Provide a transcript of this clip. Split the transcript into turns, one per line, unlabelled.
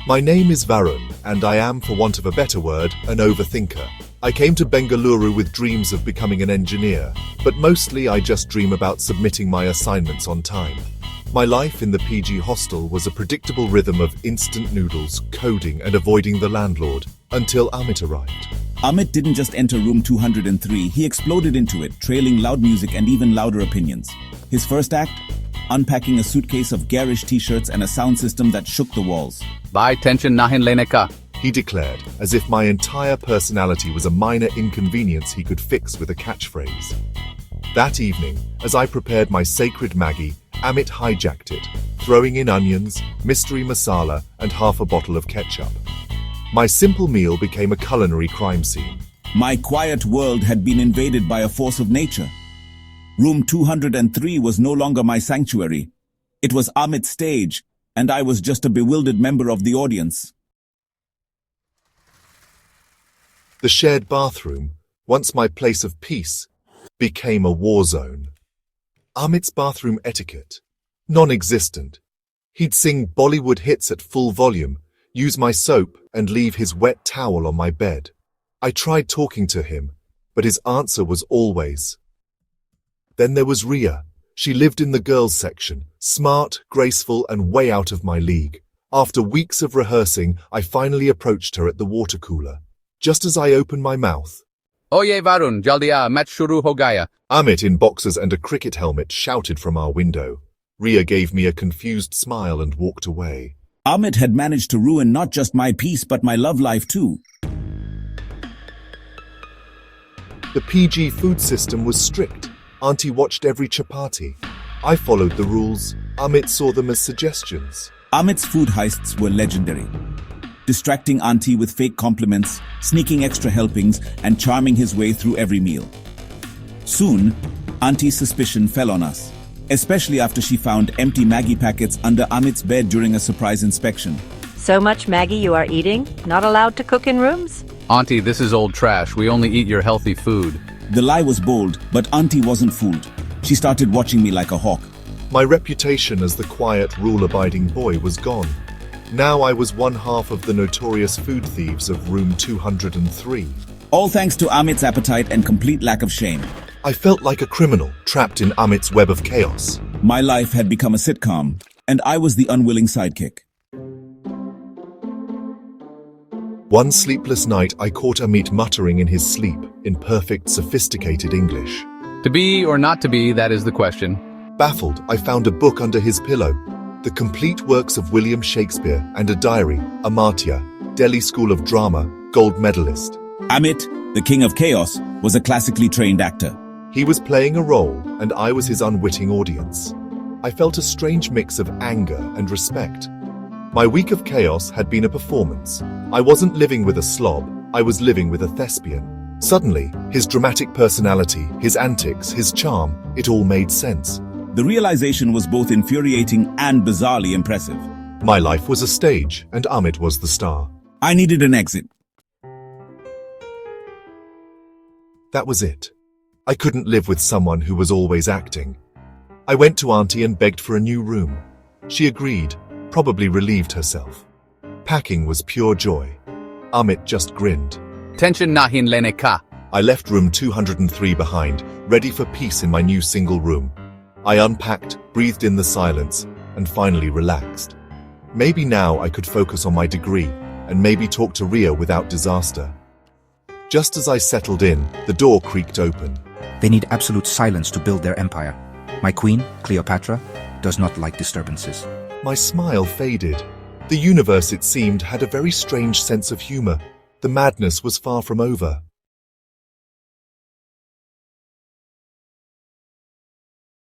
My name is Varun, and I am, for want of a better word, an overthinker. I came to Bengaluru with dreams of becoming an engineer, but mostly I just dream about submitting my assignments on time. My life in the PG hostel was a predictable rhythm of instant noodles, coding, and avoiding the landlord, until Amit arrived.
Amit didn't just enter room 203, he exploded into it, trailing loud music and even louder opinions. His first act? Unpacking a suitcase of garish t-shirts and a sound system that shook the walls.
Bhai, tension nahin lene ka,
he declared, as if my entire personality was a minor inconvenience he could fix with a catchphrase. That evening, as I prepared my sacred Maggie, Amit hijacked it, throwing in onions, mystery masala, and half a bottle of ketchup. My simple meal became a culinary crime scene.
My quiet world had been invaded by a force of nature. Room 203 was no longer my sanctuary. It was Amit's stage, and I was just a bewildered member of the audience.
The shared bathroom, once my place of peace, became a war zone. Amit's bathroom etiquette, non-existent. He'd sing Bollywood hits at full volume, use my soap, and leave his wet towel on my bed. I tried talking to him, but his answer was always. Then there was Ria. She lived in the girls' section, smart, graceful, and way out of my league. After weeks of rehearsing, I finally approached her at the water cooler. Just as I opened my mouth,
Oye Varun, jaldi aa, match shuru ho gaya.
Amit in boxers and a cricket helmet shouted from our window. Ria gave me a confused smile and walked away.
Amit had managed to ruin not just my peace but my love life too.
The PG food system was strict. Auntie watched every chapati. I followed the rules. Amit saw them as suggestions.
Amit's food heists were legendary. Distracting Auntie with fake compliments, sneaking extra helpings, and charming his way through every meal. Soon, Auntie's suspicion fell on us, especially after she found empty Maggie packets under Amit's bed during a surprise inspection.
So much Maggie you are eating? Not allowed to cook in rooms?
Auntie, this is old trash. We only eat your healthy food.
The lie was bold, but Auntie wasn't fooled. She started watching me like a hawk.
My reputation as the quiet, rule-abiding boy was gone. Now I was one half of the notorious food thieves of room 203.
All thanks to Amit's appetite and complete lack of shame.
I felt like a criminal trapped in Amit's web of chaos.
My life had become a sitcom, and I was the unwilling sidekick.
One sleepless night, I caught Amit muttering in his sleep in perfect, sophisticated English.
To be or not to be, that is the question.
Baffled, I found a book under his pillow. The complete works of William Shakespeare and a diary, Amartya, Delhi School of Drama, gold medalist.
Amit, the king of chaos, was a classically trained actor.
He was playing a role, and I was his unwitting audience. I felt a strange mix of anger and respect. My week of chaos had been a performance. I wasn't living with a slob, I was living with a thespian. Suddenly, his dramatic personality, his antics, his charm, it all made sense.
The realization was both infuriating and bizarrely impressive.
My life was a stage, and Amit was the star.
I needed an exit.
That was it. I couldn't live with someone who was always acting. I went to Auntie and begged for a new room. She agreed, probably relieved herself. Packing was pure joy. Amit just grinned.
Tension nahin lene ka.
I left room 203 behind, ready for peace in my new single room. I unpacked, breathed in the silence, and finally relaxed. Maybe now I could focus on my degree, and maybe talk to Ria without disaster. Just as I settled in, the door creaked open.
They need absolute silence to build their empire. My queen, Cleopatra, does not like disturbances.
My smile faded. The universe, it seemed, had a very strange sense of humor. The madness was far from over.